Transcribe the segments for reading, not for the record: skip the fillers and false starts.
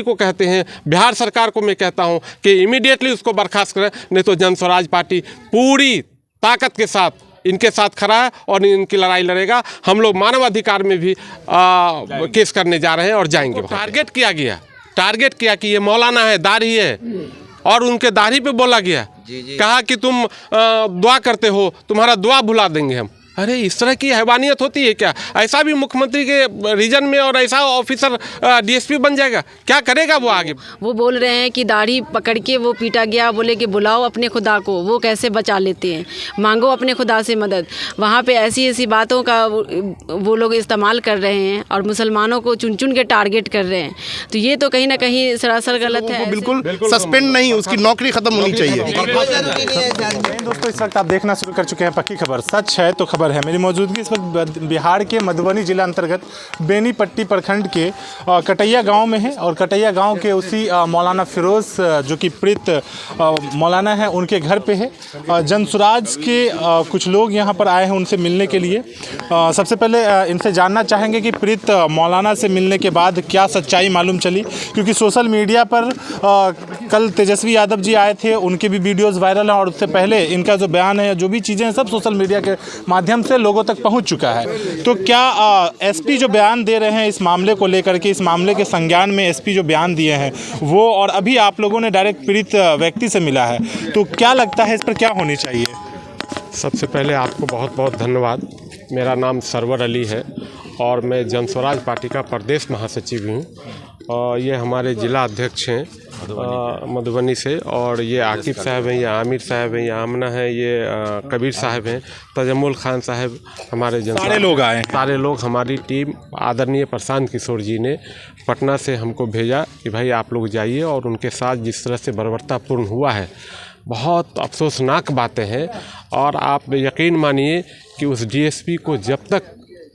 को कहते हैं, बिहार सरकार को मैं कहता हूं कि इमीडिएटली उसको बर्खास्त करें, नहीं तो जन स्वराज पार्टी पूरी ताकत के साथ इनके साथ खड़ा है और इनकी लड़ाई लड़ेगा। हम लोग मानवाधिकार में भी केस करने जा रहे हैं और जाएंगे। टारगेट किया कि ये मौलाना है, दाढ़ी है, और उनके दाढ़ी पे बोला गया, कहा कि तुम दुआ करते हो, तुम्हारा दुआ भुला देंगे हम। अरे इस तरह की हैवानियत होती है क्या? ऐसा भी मुख्यमंत्री के रीजन में और ऐसा ऑफिसर डीएसपी बन जाएगा? क्या करेगा वो आगे? वो बोल रहे हैं कि दाढ़ी पकड़ के वो पीटा गया, बोले कि बुलाओ अपने खुदा को, वो कैसे बचा लेते हैं, मांगो अपने खुदा से मदद। वहाँ पे ऐसी ऐसी बातों का वो लोग इस्तेमाल कर रहे हैं और मुसलमानों को चुन चुन के टारगेट कर रहे हैं। तो ये तो कहीं ना कहीं सरासर गलत है। बिल्कुल सस्पेंड नहीं, उसकी नौकरी खत्म होनी चाहिए। दोस्तों, इस वक्त आप देखना शुरू कर चुके हैं पक्की खबर। सच है तो खबर है। मेरी मौजूदगी इस वक्त बिहार के मधुबनी जिला अंतर्गत बेनीपट्टी प्रखंड के कटैया गांव में है और कटैया गांव के उसी मौलाना फिरोज जो कि प्रीत मौलाना है, उनके घर पे है। जनसुराज के कुछ लोग यहां पर आए हैं उनसे मिलने के लिए। सबसे पहले इनसे जानना चाहेंगे कि प्रीत मौलाना से मिलने के बाद क्या सच्चाई मालूम चली, क्योंकि सोशल मीडिया पर कल तेजस्वी यादव जी आए थे, उनके भी वीडियोज़ वायरल हैं और उससे पहले इनका जो बयान है, जो भी चीज़ें हैं, सब सोशल मीडिया के माध्यम से लोगों तक पहुंच चुका है। तो क्या एसपी जो बयान दे रहे हैं इस मामले को लेकर के, इस मामले के संज्ञान में एसपी जो बयान दिए हैं वो, और अभी आप लोगों ने डायरेक्ट पीड़ित व्यक्ति से मिला है, तो क्या लगता है इस पर क्या होनी चाहिए? सबसे पहले आपको बहुत बहुत धन्यवाद। मेरा नाम सरवर अली है और मैं जन स्वराज पार्टी का प्रदेश महासचिव हूँ। और ये हमारे जिला अध्यक्ष हैं मधुबनी से, और ये आकिब साहब हैं, ये आमिर साहब हैं, ये आमना है, ये कबीर साहब हैं, तजम्मुल खान साहब, हमारे सारे लोग आए हैं। सारे लोग, हमारी टीम आदरणीय प्रशांत किशोर जी ने पटना से हमको भेजा कि भाई आप लोग जाइए, और उनके साथ जिस तरह से बर्बरतापूर्ण हुआ है, बहुत अफसोसनाक बातें हैं। और आप यकीन मानिए कि उस डीएसपी को जब तक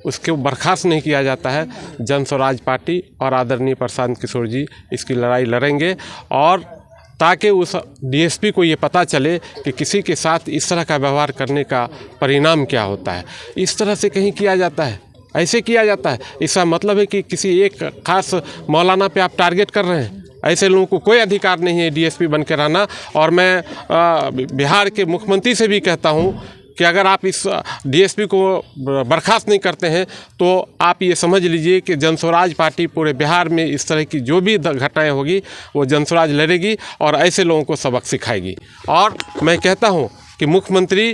उसके बर्खास्त नहीं किया जाता है, जन स्वराज पार्टी और आदरणीय प्रशांत किशोर जी इसकी लड़ाई लड़ेंगे, और ताकि उस डीएसपी को ये पता चले कि किसी के साथ इस तरह का व्यवहार करने का परिणाम क्या होता है। इस तरह से कहीं किया जाता है, ऐसे किया जाता है? इसका मतलब है कि किसी एक खास मौलाना पे आप टारगेट कर रहे हैं। ऐसे लोगों को कोई अधिकार नहीं है डीएसपी बन के रहना। और मैं बिहार के मुख्यमंत्री से भी कहता हूँ कि अगर आप इस डीएसपी को बर्खास्त नहीं करते हैं तो आप ये समझ लीजिए कि जनस्वराज पार्टी पूरे बिहार में इस तरह की जो भी घटनाएं होगी वो जनस्वराज लड़ेगी और ऐसे लोगों को सबक सिखाएगी। और मैं कहता हूं कि मुख्यमंत्री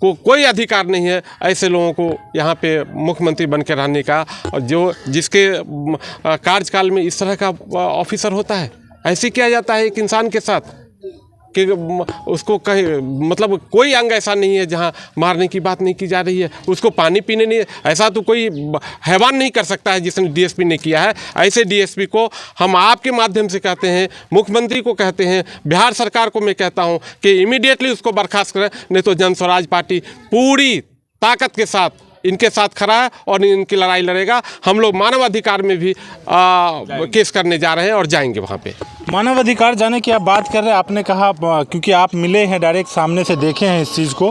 को कोई अधिकार नहीं है ऐसे लोगों को यहाँ पे मुख्यमंत्री बन के रहने का, और जो जिसके कार्यकाल में इस तरह का ऑफिसर होता है, ऐसे किया जाता है एक इंसान के साथ कि उसको कहीं मतलब कोई अंग ऐसा नहीं है जहाँ मारने की बात नहीं की जा रही है, उसको पानी पीने नहीं, ऐसा तो कोई हैवान नहीं कर सकता है जिसने डीएसपी ने किया है। ऐसे डीएसपी को हम आपके माध्यम से कहते हैं, मुख्यमंत्री को कहते हैं, बिहार सरकार को मैं कहता हूँ कि इमीडिएटली उसको बर्खास्त करें, नहीं तो जन स्वराज पार्टी पूरी ताकत के साथ इनके साथ खड़ा है और इनकी लड़ाई लड़ेगा। हम लोग मानवाधिकार में भी केस करने जा रहे हैं और जाएंगे वहाँ पे। मानवाधिकार जाने की आप बात कर रहे हैं, आपने कहा क्योंकि आप मिले हैं, डायरेक्ट सामने से देखे हैं इस चीज़ को।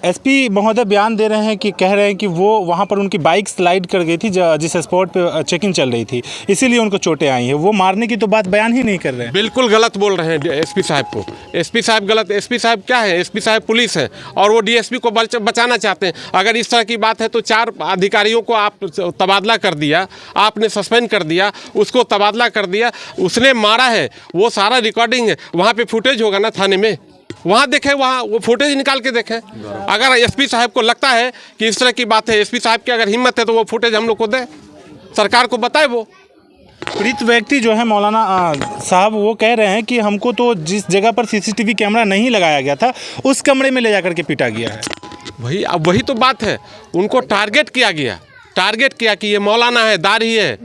एसपी महोदय बयान दे रहे हैं कि कह रहे हैं कि वो वहाँ पर उनकी बाइक स्लाइड कर गई थी जिस स्पॉट पे चेकिंग चल रही थी, इसीलिए उनको चोटें आई हैं। वो मारने की तो बात बयान ही नहीं कर रहे हैं। बिल्कुल गलत बोल रहे हैं एसपी साहब को। एसपी साहब गलत, एसपी साहब क्या है? एसपी साहब पुलिस है और वो डीएसपी को बचाना चाहते हैं। अगर इस तरह की बात है तो 4 अधिकारियों को आप तबादला कर दिया, आपने सस्पेंड कर दिया, उसको तबादला कर दिया, उसने मारा है, वो सारा रिकॉर्डिंग है, वहाँ पे फुटेज होगा ना थाने में, वहाँ देखें, वहाँ वो फुटेज निकाल के देखें। अगर एसपी साहब को लगता है कि इस तरह की बात है, एसपी साहब की अगर हिम्मत है तो वो फुटेज हम लोग को दे, सरकार को बताए। वो पीड़ित व्यक्ति जो है मौलाना साहब, वो कह रहे हैं कि हमको तो जिस जगह पर सीसीटीवी कैमरा नहीं लगाया गया था उस कमरे में ले जाकर के पीटा गया है। वही तो बात है, उनको टारगेट किया कि ये मौलाना है, दाढ़ी है,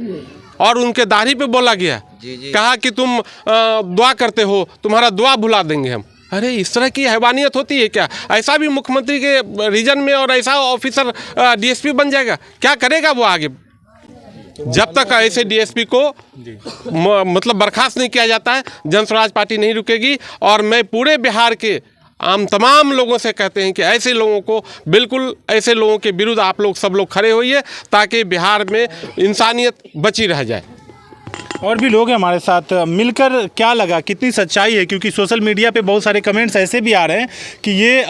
और उनके दाढ़ी पे बोला गया, कहा कि तुम दुआ करते हो, तुम्हारा दुआ भुला देंगे हम। अरे इस तरह की हैवानियत होती है क्या? ऐसा भी मुख्यमंत्री के रीजन में और ऐसा ऑफिसर डीएसपी बन जाएगा? क्या करेगा वो आगे? जब तक ऐसे डीएसपी को मतलब बर्खास्त नहीं किया जाता है, जन स्वराज पार्टी नहीं रुकेगी। और मैं पूरे बिहार के तमाम लोगों से कहते हैं कि ऐसे लोगों को, बिल्कुल ऐसे लोगों के विरुद्ध आप लोग सब लोग खड़े होइए ताकि बिहार में इंसानियत बची रह जाए। और भी लोग हैं हमारे साथ, मिलकर क्या लगा, कितनी सच्चाई है? क्योंकि सोशल मीडिया पे बहुत सारे कमेंट्स ऐसे भी आ रहे हैं कि ये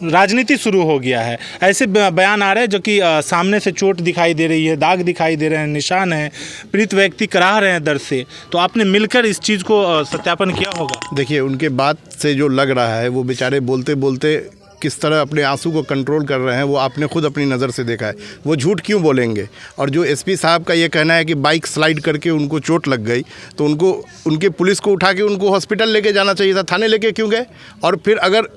राजनीति शुरू हो गया है, ऐसे बयान आ रहे हैं जो कि सामने से चोट दिखाई दे रही है, दाग दिखाई दे रहे हैं, निशान है, पीड़ित व्यक्ति करा रहे हैं दर्द से। तो आपने मिलकर इस चीज़ को सत्यापन किया होगा। देखिए, उनके बात से जो लग रहा है, वो बेचारे बोलते बोलते किस तरह अपने आंसू को कंट्रोल कर रहे हैं, वो आपने खुद अपनी नज़र से देखा है। वो झूठ क्यों बोलेंगे? और जो एसपी साहब का ये कहना है कि बाइक स्लाइड करके उनको चोट लग गई, तो उनको उनके पुलिस को उठा के उनको हॉस्पिटल लेके जाना चाहिए था, थाने लेके क्यों गए? और फिर अगर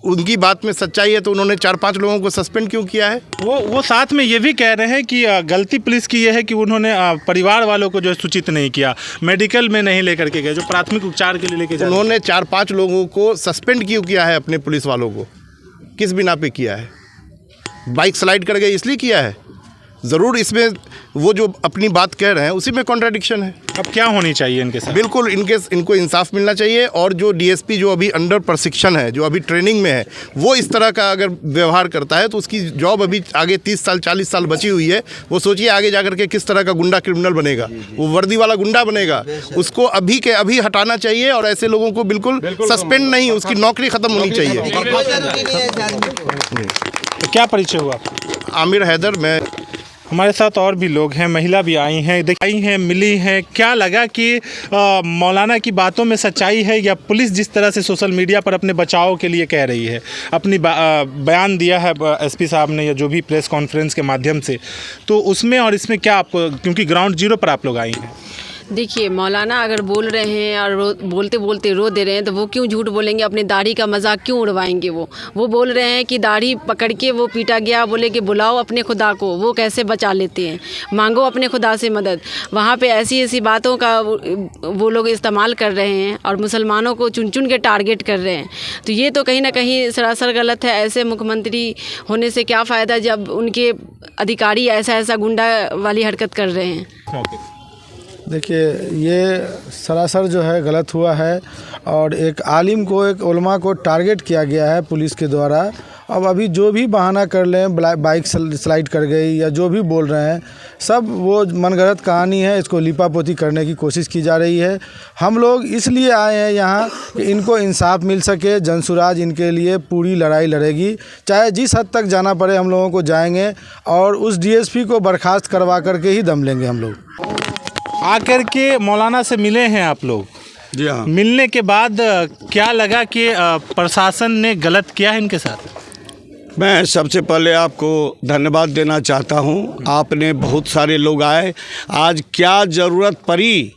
उनकी बात में सच्चाई है तो उन्होंने 4-5 लोगों को सस्पेंड क्यों किया है? वो साथ में ये भी कह रहे हैं कि गलती पुलिस की ये है कि उन्होंने परिवार वालों को जो है सूचित नहीं किया, मेडिकल में नहीं लेकर के गए, जो प्राथमिक उपचार के लिए लेके जाए। उन्होंने 4-5 लोगों को सस्पेंड क्यों किया है? अपने पुलिस वालों को किस बिना पे किया है? बाइक स्लाइड कर गए इसलिए किया है? ज़रूर इसमें वो जो अपनी बात कह रहे हैं उसी में कॉन्ट्राडिक्शन है। अब क्या होनी चाहिए इनके साथ? बिल्कुल इनको इंसाफ मिलना चाहिए। और जो डीएसपी जो अभी अंडर प्रशिक्षण है, जो अभी ट्रेनिंग में है, वो इस तरह का अगर व्यवहार करता है तो उसकी जॉब अभी आगे 30 साल 40 साल बची हुई है। वो सोचिए आगे जाकर के किस तरह का गुंडा क्रिमिनल बनेगा, वो वर्दी वाला गुंडा बनेगा। उसको अभी के अभी हटाना चाहिए और ऐसे लोगों को बिल्कुल सस्पेंड नहीं, उसकी नौकरी ख़त्म होनी चाहिए। तो क्या परिचय हुआ? आमिर हैदर। मैं हमारे साथ और भी लोग हैं, महिला भी आई हैं, मिली हैं। क्या लगा कि मौलाना की बातों में सच्चाई है या पुलिस जिस तरह से सोशल मीडिया पर अपने बचाव के लिए कह रही है, अपनी बयान दिया है एसपी साहब ने या जो भी प्रेस कॉन्फ्रेंस के माध्यम से, तो उसमें और इसमें क्या आपको, क्योंकि ग्राउंड जीरो पर आप लोग आई हैं? देखिए, मौलाना अगर बोल रहे हैं और बोलते बोलते रो दे रहे हैं तो वो क्यों झूठ बोलेंगे? अपनी दाढ़ी का मजाक क्यों उड़वाएंगे? वो बोल रहे हैं कि दाढ़ी पकड़ के वो पीटा गया, बोले कि बुलाओ अपने खुदा को, वो कैसे बचा लेते हैं, मांगो अपने खुदा से मदद। वहाँ पे ऐसी ऐसी बातों का वो लोग इस्तेमाल कर रहे हैं और मुसलमानों को चुन चुन के टारगेट कर रहे हैं। तो ये तो कहीं ना कहीं सरासर गलत है। ऐसे मुख्यमंत्री होने से क्या फ़ायदा जब उनके अधिकारी ऐसा गुंडा वाली हरकत कर रहे हैं। देखिए, ये सरासर जो है गलत हुआ है और एक आलिम को, एक उलमा को टारगेट किया गया है पुलिस के द्वारा। अब अभी जो भी बहाना कर लें, बाइक स्लाइड कर गई या जो भी बोल रहे हैं, सब वो मनगढ़ंत कहानी है। इसको लिपापोती करने की कोशिश की जा रही है। हम लोग इसलिए आए हैं यहाँ कि इनको इंसाफ मिल सके। जनसुराज इनके लिए पूरी लड़ाई लड़ेगी, चाहे जिस हद तक जाना पड़े हम लोगों को जाएंगे और उस डीएसपी को बर्खास्त करवा करके ही दम लेंगे हम लोग। आकर के मौलाना से मिले हैं आप लोग? जी हाँ। मिलने के बाद क्या लगा कि प्रशासन ने गलत किया है इनके साथ? मैं सबसे पहले आपको धन्यवाद देना चाहता हूं। आपने बहुत सारे लोग आए, आज क्या ज़रूरत पड़ी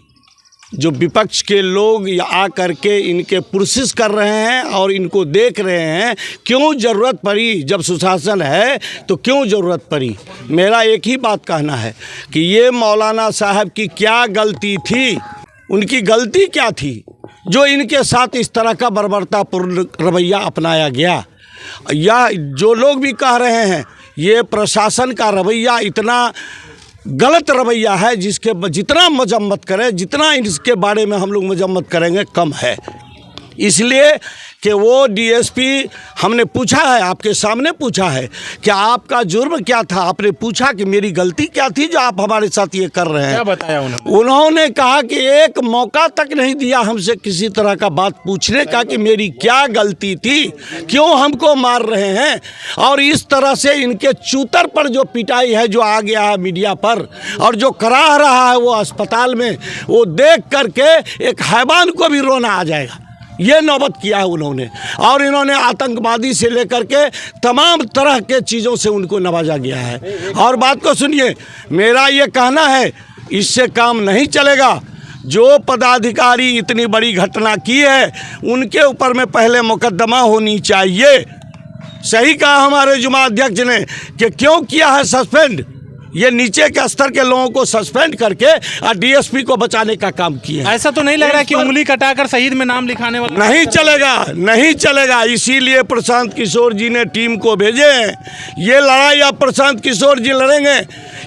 जो विपक्ष के लोग आ करके इनके पुरसिस कर रहे हैं और इनको देख रहे हैं, क्यों ज़रूरत पड़ी? जब सुशासन है तो क्यों ज़रूरत पड़ी? मेरा एक ही बात कहना है कि ये मौलाना साहब की क्या गलती थी, उनकी गलती क्या थी जो इनके साथ इस तरह का बर्बरतापूर्ण रवैया अपनाया गया? या जो लोग भी कह रहे हैं ये प्रशासन का रवैया इतना गलत रवैया है, जिसके जितना मजम्मत करें, जितना इसके बारे में हम लोग मजम्मत करेंगे कम है। इसलिए कि वो डीएसपी, हमने पूछा है, आपके सामने पूछा है कि आपका जुर्म क्या था। आपने पूछा कि मेरी गलती क्या थी जो आप हमारे साथ ये कर रहे हैं। क्या बताया उन्होंने? उन्होंने कहा कि एक मौका तक नहीं दिया हमसे किसी तरह का बात पूछने का कि मेरी क्या गलती थी, क्यों हमको मार रहे हैं। और इस तरह से इनके चूतर पर जो पिटाई है, जो आ गया है मीडिया पर और जो करा रहा है वो अस्पताल में, वो देख करके एक हैवान को भी रोना आ जाएगा। ये नौबत किया है उन्होंने। और इन्होंने आतंकवादी से लेकर के तमाम तरह के चीज़ों से उनको नवाजा गया है। और बात को सुनिए, मेरा ये कहना है इससे काम नहीं चलेगा। जो पदाधिकारी इतनी बड़ी घटना की है उनके ऊपर में पहले मुकदमा होनी चाहिए। सही कहा हमारे जुमा अध्यक्ष ने कि क्यों किया है सस्पेंड। ये नीचे के स्तर के लोगों को सस्पेंड करके और डीएसपी को बचाने का काम किया। ऐसा तो नहीं लग रहा कि उंगली कटाकर शहीद में नाम लिखाने वाला? नहीं चलेगा, नहीं चलेगा। इसीलिए प्रशांत किशोर जी ने टीम को भेजे हैं। ये लड़ाई अब प्रशांत किशोर जी लड़ेंगे।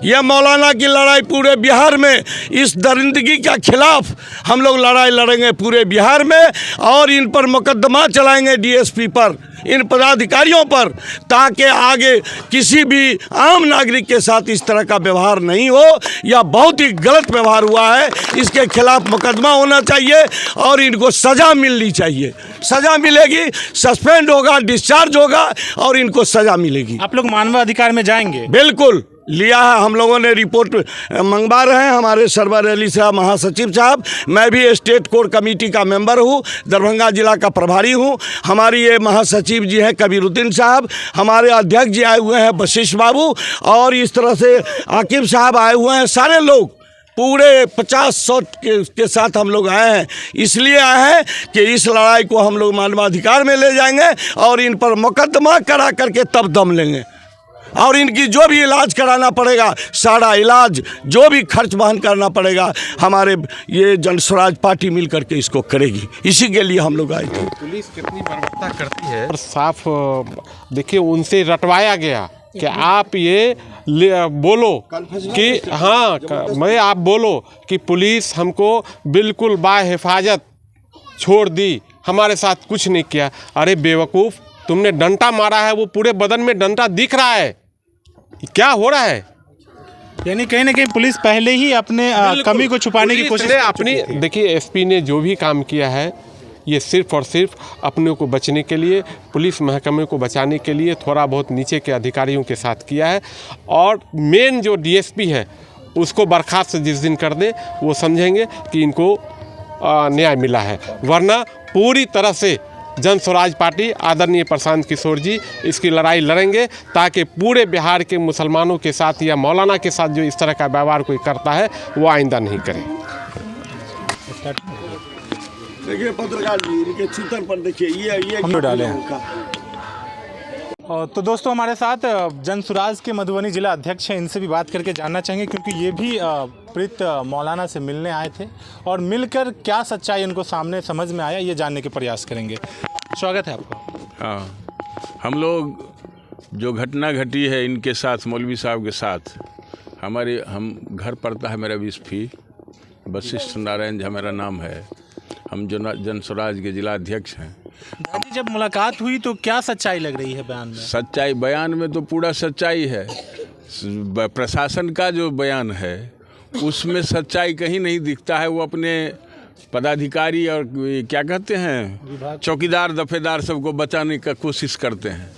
यह मौलाना की लड़ाई पूरे बिहार में इस दरिंदगी के खिलाफ हम लोग लड़ाई लड़ेंगे पूरे बिहार में, और इन पर मुकदमा चलाएंगे डीएसपी पर, इन पदाधिकारियों पर, ताकि आगे किसी भी आम नागरिक के साथ इस तरह का व्यवहार नहीं हो। यह बहुत ही गलत व्यवहार हुआ है, इसके खिलाफ मुकदमा होना चाहिए और इनको सज़ा मिलनी चाहिए। सज़ा मिलेगी, सस्पेंड होगा, डिस्चार्ज होगा और इनको सज़ा मिलेगी। आप लोग मानवाधिकार में जाएंगे? बिल्कुल लिया है, हम लोगों ने रिपोर्ट मंगवा रहे हैं। हमारे सरवर अली साहब महासचिव साहब, मैं भी स्टेट कोर कमेटी का मेंबर हूँ, दरभंगा जिला का प्रभारी हूँ। हमारी ये महासचिव जी हैं कबीरुद्दीन साहब, हमारे अध्यक्ष जी आए हुए हैं वशिष्ठ बाबू, और इस तरह से आकिब साहब आए हुए हैं। सारे लोग पूरे 50-100 के साथ हम लोग आए हैं। इसलिए आए हैं कि इस लड़ाई को हम लोग मानवाधिकार में ले जाएंगे और इन पर मुकदमा करा करके तब दम लेंगे, और इनकी जो भी इलाज कराना पड़ेगा, सारा इलाज जो भी खर्च वहन करना पड़ेगा, हमारे ये जनस्वराज पार्टी मिल करके इसको करेगी। इसी के लिए हम लोग आए थे। पुलिस कितनी बर्बरता करती है और साफ देखिए, उनसे रटवाया गया कि आप ये बोलो कि हाँ, मैं आप बोलो कि पुलिस हमको बिल्कुल बाहिफाजत छोड़ दी, हमारे साथ कुछ नहीं किया। अरे बेवकूफ़, तुमने डंडा मारा है, वो पूरे बदन में डंडा दिख रहा है, क्या हो रहा है? यानी कहीं ना कहीं पुलिस पहले ही अपने कमी को छुपाने की कोशिश अपनी देखिए, एसपी ने जो भी काम किया है ये सिर्फ और सिर्फ अपने को बचने के लिए, पुलिस महकमे को बचाने के लिए थोड़ा बहुत नीचे के अधिकारियों के साथ किया है। और मेन जो डीएसपी है उसको बर्खास्त जिस दिन कर दे, वो समझेंगे कि इनको न्याय मिला है। वरना पूरी तरह से जन स्वराज पार्टी आदरणीय प्रशांत किशोर जी इसकी लड़ाई लड़ेंगे, ताकि पूरे बिहार के मुसलमानों के साथ या मौलाना के साथ जो इस तरह का व्यवहार कोई करता है वो आइंदा नहीं करे। देखिए पत्रकार जी, इनके चित्र पर देखिए, ये हम डाले हैं। तो दोस्तों, हमारे साथ जनसुराज के मधुबनी जिला अध्यक्ष हैं, इनसे भी बात करके जानना चाहेंगे, क्योंकि ये भी प्रीत मौलाना से मिलने आए थे और मिलकर क्या सच्चाई इनको सामने समझ में आया, ये जानने के प्रयास करेंगे। स्वागत है आपका। हाँ, हम लोग जो घटना घटी है इनके साथ, मौलवी साहब के साथ, हम घर पड़ता है मेरा बिस्फी, वशिष्ठ नारायण झा मेरा नाम है, हम जनसुराज के जिला अध्यक्ष हैं। दादी, जब मुलाकात हुई तो क्या सच्चाई लग रही है बयान में? सच्चाई बयान में तो पूरा सच्चाई है। प्रशासन का जो बयान है उसमें सच्चाई कहीं नहीं दिखता है। वो अपने पदाधिकारी और क्या कहते हैं, चौकीदार दफेदार सबको बचाने का कोशिश करते हैं।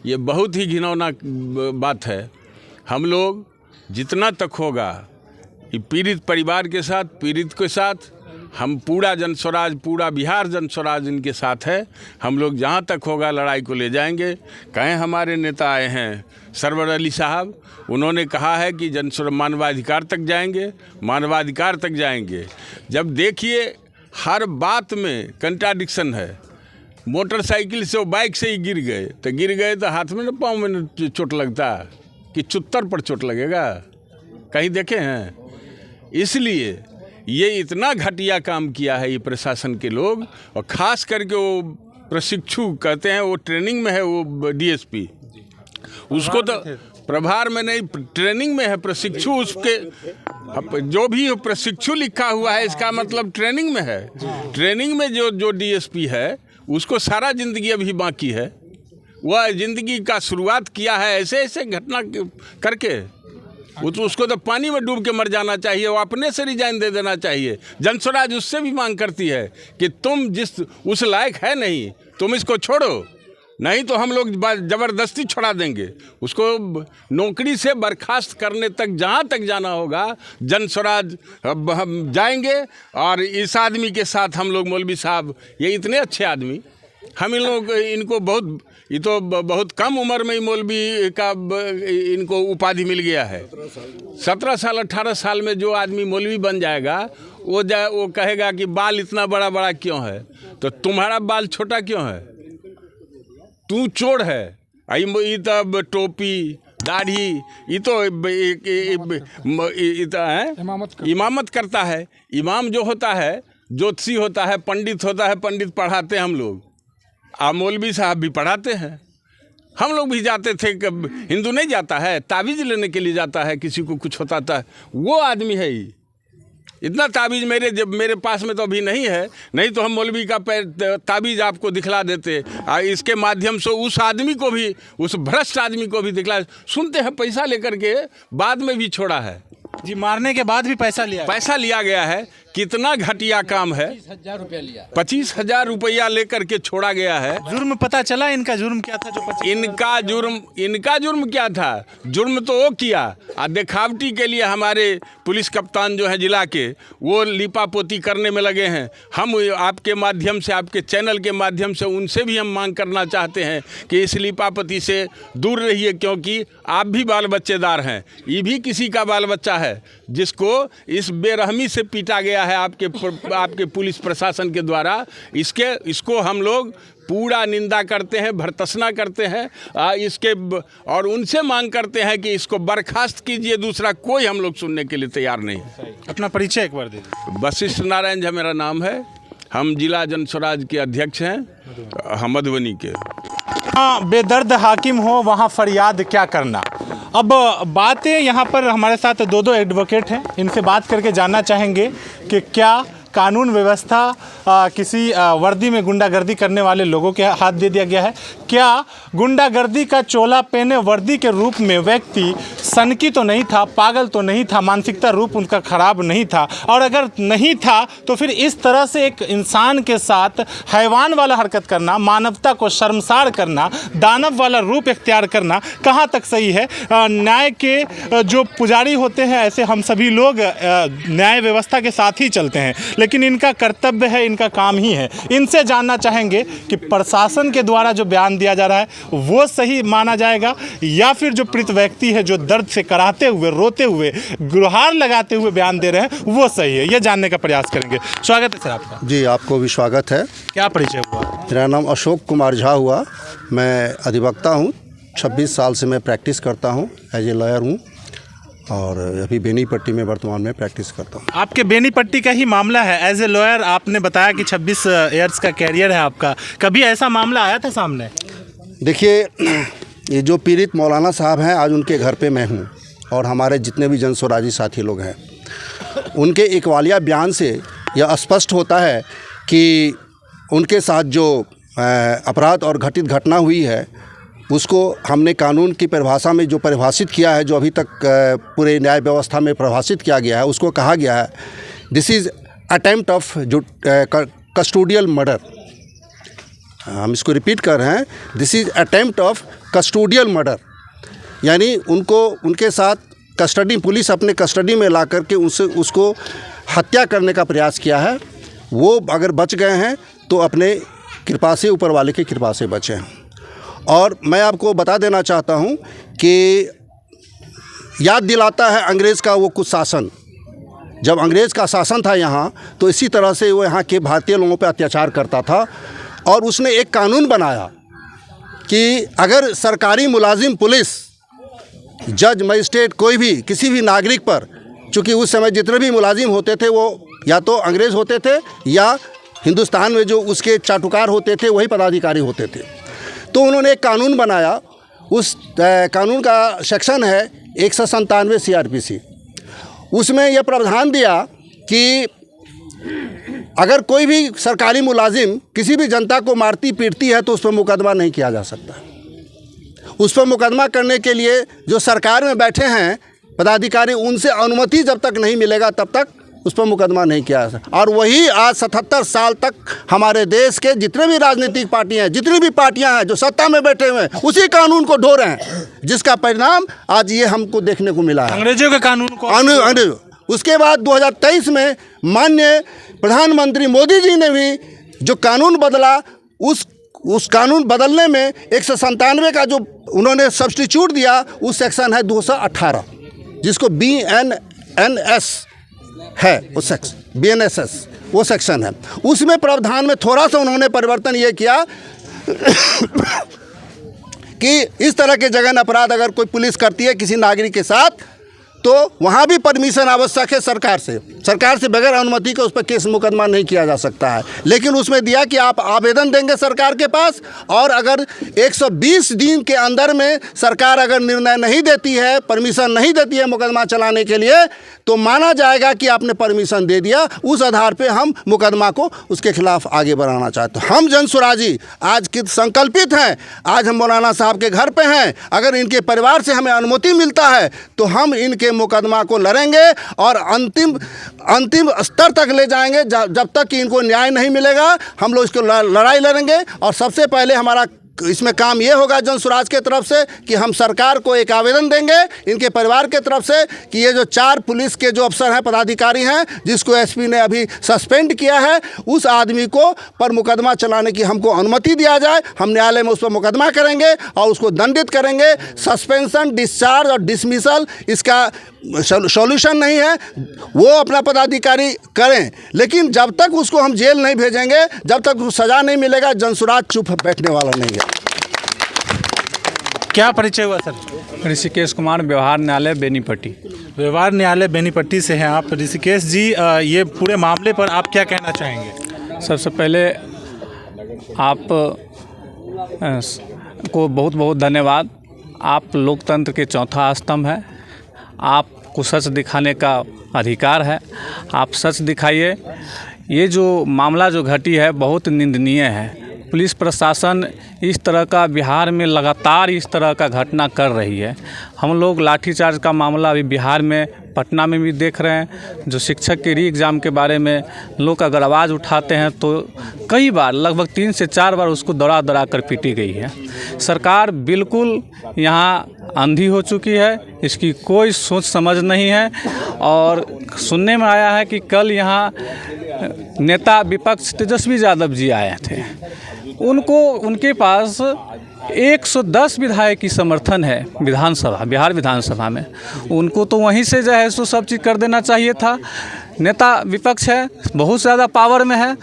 ये बहुत ही घिनौना बात है। हम लोग जितना तक होगा पीड़ित परिवार के साथ, पीड़ित के साथ, हम पूरा जनस्वराज, पूरा बिहार जनस्वराज इनके साथ है। हम लोग जहाँ तक होगा लड़ाई को ले जाएंगे। कहें हमारे नेता आए हैं सरवर अली साहब, उन्होंने कहा है कि मानवाधिकार तक जाएंगे, मानवाधिकार तक जाएंगे। जब देखिए हर बात में कंट्राडिक्शन है। मोटरसाइकिल से वो बाइक से ही गिर गए तो हाथ में न पाँव में न चोट लगता कि चुत्तर पर चोट लगेगा, कहीं देखे हैं? इसलिए ये इतना घटिया काम किया है ये प्रशासन के लोग, और ख़ास करके वो प्रशिक्षु कहते हैं, वो ट्रेनिंग में है, वो डीएसपी, उसको तो प्रभार में नहीं, ट्रेनिंग में है प्रशिक्षु। उसके जो भी प्रशिक्षु लिखा हुआ है इसका मतलब ट्रेनिंग में है। ट्रेनिंग में जो डीएसपी है उसको सारा ज़िंदगी अभी बाकी है। वह ज़िंदगी का शुरुआत किया है ऐसे घटना करके। उसको तो पानी में डूब के मर जाना चाहिए, वो अपने से रिजाइन दे देना चाहिए। जनस्वराज उससे भी मांग करती है कि तुम उस लायक है नहीं, तुम इसको छोड़ो, नहीं तो हम लोग ज़बरदस्ती छोड़ा देंगे। उसको नौकरी से बर्खास्त करने तक जहाँ तक जाना होगा जनस्वराज हम जाएंगे। और इस आदमी के साथ हम लोग, मौलवी साहब ये इतने अच्छे आदमी, हम इनको बहुत कम उम्र में ही मौलवी का इनको उपाधि मिल गया है। 17 साल 18 साल में जो आदमी मौलवी बन जाएगा वो कहेगा कि बाल इतना बड़ा बड़ा क्यों है, तो तुम्हारा बाल छोटा क्यों है, तू चोर है। ये तो टोपी दाढ़ी ये तो इमामत करता है। इमाम जो होता है ज्योतिषी होता है, पंडित होता है, पंडित पढ़ाते हैं हम लोग, मौलवी साहब भी पढ़ाते हैं। हम लोग भी जाते थे, हिंदू नहीं जाता है, ताबीज़ लेने के लिए जाता है, किसी को कुछ होता था, वो आदमी है ये। इतना ताबीज़ मेरे पास में तो अभी नहीं है, नहीं तो हम मौलवी का ताबीज़ आपको दिखला देते। इसके माध्यम से उस आदमी को भी, उस भ्रष्ट आदमी को भी दिखला, सुनते हैं पैसा लेकर के बाद में भी छोड़ा है जी, मारने के बाद भी पैसा लिया गया है। कितना घटिया काम है, 25,000 रुपया लेकर के छोड़ा गया है। जुर्म पता चला इनका जुर्म क्या था? जो इनका जुर्म क्या था? जुर्म तो वो किया, दिखावटी के लिए हमारे पुलिस कप्तान जो है जिला के, वो लिपापोती करने में लगे हैं। हम आपके माध्यम से, आपके चैनल के माध्यम से उनसे भी हम मांग करना चाहते हैं कि इस लिपापोती से दूर रहिए, क्योंकि आप भी बाल बच्चेदार हैं, ये भी किसी का बाल बच्चा है जिसको इस बेरहमी से पीटा गया है आपके पुलिस प्रशासन के द्वारा। इसको हम लोग पूरा निंदा करते हैं, भर्त्सना करते हैं इसके, और उनसे मांग करते हैं कि इसको बर्खास्त कीजिए। दूसरा कोई हम लोग सुनने के लिए तैयार नहीं। अपना परिचय एक बार दे दीजिए। वशिष्ठ नारायण झा मेरा नाम है, हम जिला जन स्वराज के अध्यक्ष हैं मधुबनी के। हाँ, बेदर्द हाकिम हो वहाँ फरियाद क्या करना। अब बातें यहाँ पर हमारे साथ दो एडवोकेट हैं, इनसे बात करके जानना चाहेंगे कि क्या कानून व्यवस्था किसी वर्दी में गुंडागर्दी करने वाले लोगों के हाथ दे दिया गया है? क्या गुंडागर्दी का चोला पहने वर्दी के रूप में व्यक्ति सनकी तो नहीं था, पागल तो नहीं था, मानसिकता रूप उनका खराब नहीं था? और अगर नहीं था तो फिर इस तरह से एक इंसान के साथ हैवान वाला हरकत करना, मानवता को शर्मसार करना, दानव वाला रूप इख्तियार करना कहाँ तक सही है? न्याय के जो पुजारी होते हैं, ऐसे हम सभी लोग न्याय व्यवस्था के साथ ही चलते हैं, लेकिन इनका कर्तव्य है, इनका काम ही है। इनसे जानना चाहेंगे कि प्रशासन के द्वारा जो बयान दिया जा रहा है वो सही माना जाएगा, या फिर जो पीड़ित व्यक्ति है जो दर्द से कराहते हुए, रोते हुए, गुहार लगाते हुए बयान दे रहे हैं वो सही है। ये जानने का प्रयास करेंगे। स्वागत है सर आपका। जी, आपको भी स्वागत है। क्या परिचय हुआ? मेरा नाम अशोक कुमार झा हुआ, मैं अधिवक्ता हूँ। 26 साल से मैं प्रैक्टिस करता हूँ, एज ए लॉयर हूँ, और अभी बेनीपट्टी में वर्तमान में प्रैक्टिस करता हूँ। आपके बेनीपट्टी का ही मामला है। एज ए लॉयर आपने बताया कि 26 ईयर्स का कैरियर है आपका, कभी ऐसा मामला आया था सामने? देखिए, ये जो पीड़ित मौलाना साहब हैं, आज उनके घर पे मैं हूँ, और हमारे जितने भी जन स्वराजी साथी लोग हैं, उनके इकबालिया बयान से यह स्पष्ट होता है कि उनके साथ जो अपराध और घटित घटना हुई है उसको हमने कानून की परिभाषा में जो परिभाषित किया है, जो अभी तक पूरे न्याय व्यवस्था में परिभाषित किया गया है, उसको कहा गया है दिस इज़ अटेम्प्ट ऑफ जो कस्टोडियल मर्डर। हम इसको रिपीट कर रहे हैं, this is attempt of custodial murder, यानी उनके साथ कस्टडी, पुलिस अपने कस्टडी में ला करके उसको हत्या करने का प्रयास किया है। वो अगर बच गए हैं तो अपने कृपा से, ऊपर वाले की कृपा से बचे हैं। और मैं आपको बता देना चाहता हूं कि याद दिलाता है अंग्रेज़ का वो कुछ शासन। जब अंग्रेज़ का शासन था यहाँ, तो इसी तरह से वो यहाँ के भारतीय लोगों पर अत्याचार करता था, और उसने एक कानून बनाया कि अगर सरकारी मुलाजिम, पुलिस, जज, मजिस्ट्रेट, कोई भी किसी भी नागरिक पर, चूँकि उस समय जितने भी मुलाजिम होते थे वो या तो अंग्रेज़ होते थे या हिंदुस्तान में जो उसके चाटुकार होते थे वही पदाधिकारी होते थे, तो उन्होंने एक कानून बनाया। उस कानून का सेक्शन है 197 CRPC। उसमें यह प्रावधान दिया कि अगर कोई भी सरकारी मुलाजिम किसी भी जनता को मारती पीटती है तो उस पर मुकदमा नहीं किया जा सकता। उस पर मुकदमा करने के लिए जो सरकार में बैठे हैं पदाधिकारी, उनसे अनुमति जब तक नहीं मिलेगा तब तक उस पर मुकदमा नहीं किया जा सकता। और वही आज 77 साल तक हमारे देश के जितने भी राजनीतिक पार्टियां हैं, जितनी भी पार्टियां हैं जो सत्ता में बैठे हुए हैं, उसी कानून को ढो रहे हैं, जिसका परिणाम आज ये हमको देखने को मिला है, अंग्रेजों के कानून को। उसके बाद 2023 में माननीय प्रधानमंत्री मोदी जी ने भी जो कानून बदला, उस कानून बदलने में 197 का जो उन्होंने सब्स्टिट्यूट दिया, उस सेक्शन है 218, जिसको BNNS है, वो सेक्शन BNSS वो सेक्शन है। उसमें प्रावधान में थोड़ा सा उन्होंने परिवर्तन ये किया कि इस तरह के जघन्य अपराध अगर कोई पुलिस करती है किसी नागरिक के साथ, तो वहाँ भी परमिशन आवश्यक है सरकार से बगैर अनुमति के उस पर केस मुकदमा नहीं किया जा सकता है। लेकिन उसमें दिया कि आप आवेदन देंगे सरकार के पास, और अगर 120 दिन के अंदर में सरकार अगर निर्णय नहीं देती है, परमिशन नहीं देती है मुकदमा चलाने के लिए, तो माना जाएगा कि आपने परमिशन दे दिया। उस आधार पे हम मुकदमा को उसके खिलाफ आगे बढ़ाना चाहते हैं। हम जनसुराजी आज कित संकल्पित हैं। आज हम मौलाना साहब के घर पे हैं। अगर इनके परिवार से हमें अनुमति मिलता है तो हम इनके मुकदमा को लड़ेंगे और अंतिम स्तर तक ले जाएंगे। जब तक कि इनको न्याय नहीं मिलेगा हम लोग इसको लड़ाई लड़ेंगे। और सबसे पहले हमारा इसमें काम ये होगा जनसुराज के तरफ से कि हम सरकार को एक आवेदन देंगे इनके परिवार के तरफ से कि ये जो 4 पुलिस के जो अफसर हैं, पदाधिकारी हैं, जिसको एसपी ने अभी सस्पेंड किया है, उस आदमी को पर मुकदमा चलाने की हमको अनुमति दिया जाए। हम न्यायालय में उस पर मुकदमा करेंगे और उसको दंडित करेंगे। सस्पेंशन, डिस्चार्ज और डिसमिसल इसका सॉल्यूशन नहीं है। वो अपना पदाधिकारी करें, लेकिन जब तक उसको हम जेल नहीं भेजेंगे, जब तक उसको सज़ा नहीं मिलेगा, जनसुराज चुप बैठने वाला नहीं है। क्या परिचय हुआ सर? ऋषिकेश कुमार, व्यवहार न्यायालय बेनीपट्टी। व्यवहार न्यायालय बेनीपट्टी से हैं आप। ऋषिकेश जी, ये पूरे मामले पर आप क्या कहना चाहेंगे? सबसे पहले आप को बहुत बहुत धन्यवाद। आप लोकतंत्र के चौथा स्तंभ हैं। आपको सच दिखाने का अधिकार है, आप सच दिखाइए। ये जो मामला जो घटी है बहुत निंदनीय है। पुलिस प्रशासन इस तरह का बिहार में लगातार इस तरह का घटना कर रही है। हम लोग लाठीचार्ज का मामला अभी बिहार में पटना में भी देख रहे हैं। जो शिक्षक के री एग्ज़ाम के बारे में लोग अगर आवाज़ उठाते हैं तो कई बार, लगभग 3 से 4 बार उसको दौड़ा कर पीटी गई है। सरकार बिल्कुल यहाँ अंधी हो चुकी है, इसकी कोई सोच समझ नहीं है। और सुनने में आया है कि कल यहाँ नेता विपक्ष तेजस्वी यादव जी आए थे। उनके पास 110 विधायक की समर्थन है विधानसभा, बिहार विधानसभा में। उनको तो वहीं से जो है सो सब चीज़ कर देना चाहिए था। नेता विपक्ष है, बहुत ज़्यादा पावर में है,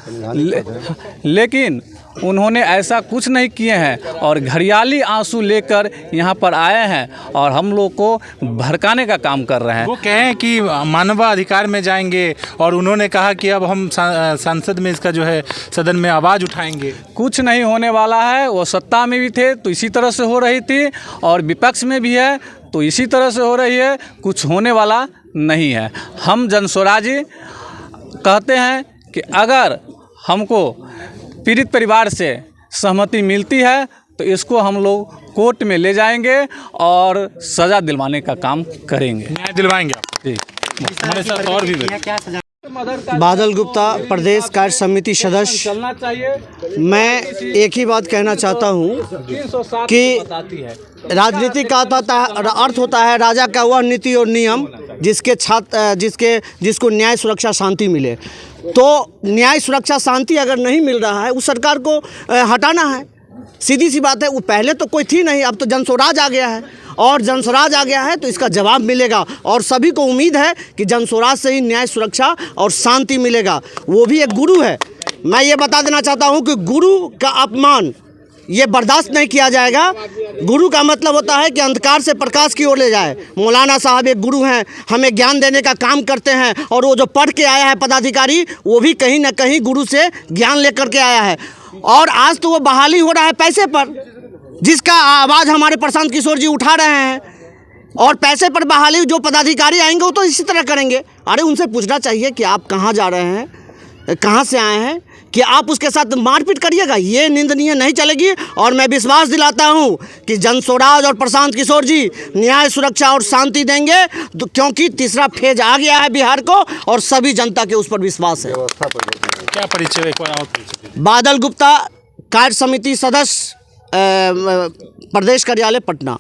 लेकिन उन्होंने ऐसा कुछ नहीं किए हैं और घड़ियाली आंसू लेकर यहाँ पर आए हैं और हम लोग को भड़काने का काम कर रहे हैं। वो कहें कि मानवाधिकार में जाएंगे और उन्होंने कहा कि अब हम संसद में इसका जो है सदन में आवाज़ उठाएंगे। कुछ नहीं होने वाला है। वो सत्ता में भी थे तो इसी तरह से हो रही थी, और विपक्ष में भी है तो इसी तरह से हो रही है। कुछ होने वाला नहीं है। हम जनसुराजी कहते हैं कि अगर हमको पीड़ित परिवार से सहमति मिलती है तो इसको हम लोग कोर्ट में ले जाएंगे और सज़ा दिलवाने का काम करेंगे। न्याय दिलवाएंगे आप? जी। हमारे साथ और भी बादल गुप्ता, प्रदेश कार्य समिति सदस्य। मैं एक ही बात कहना चाहता हूँ कि राजनीति का अर्थ होता है राजा का वह नीति और नियम जिसको न्याय, सुरक्षा, शांति मिले। तो न्याय, सुरक्षा, शांति अगर नहीं मिल रहा है उस सरकार को हटाना है। सीधी सी बात है। वो पहले तो कोई थी नहीं, अब तो जनसुराज आ गया है, और जनसुराज आ गया है तो इसका जवाब मिलेगा। और सभी को उम्मीद है कि जनसुराज से ही न्याय, सुरक्षा और शांति मिलेगा। वो भी एक गुरु है। मैं ये बता देना चाहता हूँ कि गुरु का अपमान ये बर्दाश्त नहीं किया जाएगा। गुरु का मतलब होता है कि अंधकार से प्रकाश की ओर ले जाए। मौलाना साहब एक गुरु हैं, हमें ज्ञान देने का काम करते हैं। और वो जो पढ़ के आया है पदाधिकारी, वो भी कहीं ना कहीं गुरु से ज्ञान लेकर के आया है। और आज तो वो बहाली हो रहा है पैसे पर, जिसका आवाज़ हमारे प्रशांत किशोर जी उठा रहे हैं। और पैसे पर बहाली जो पदाधिकारी आएंगे वो तो इसी तरह करेंगे। अरे उनसे पूछना चाहिए कि आप कहाँ जा रहे हैं, कहाँ से आए हैं, कि आप उसके साथ मारपीट करिएगा। ये निंदनीय नहीं चलेगी। और मैं विश्वास दिलाता हूँ कि जनसुराज और प्रशांत किशोर जी न्याय, सुरक्षा और शांति देंगे, क्योंकि तीसरा फेज आ गया है बिहार को और सभी जनता के उस पर विश्वास है। क्या परिचय एक बार और? बादल गुप्ता, कार्य समिति सदस्य, प्रदेश कार्यालय पटना।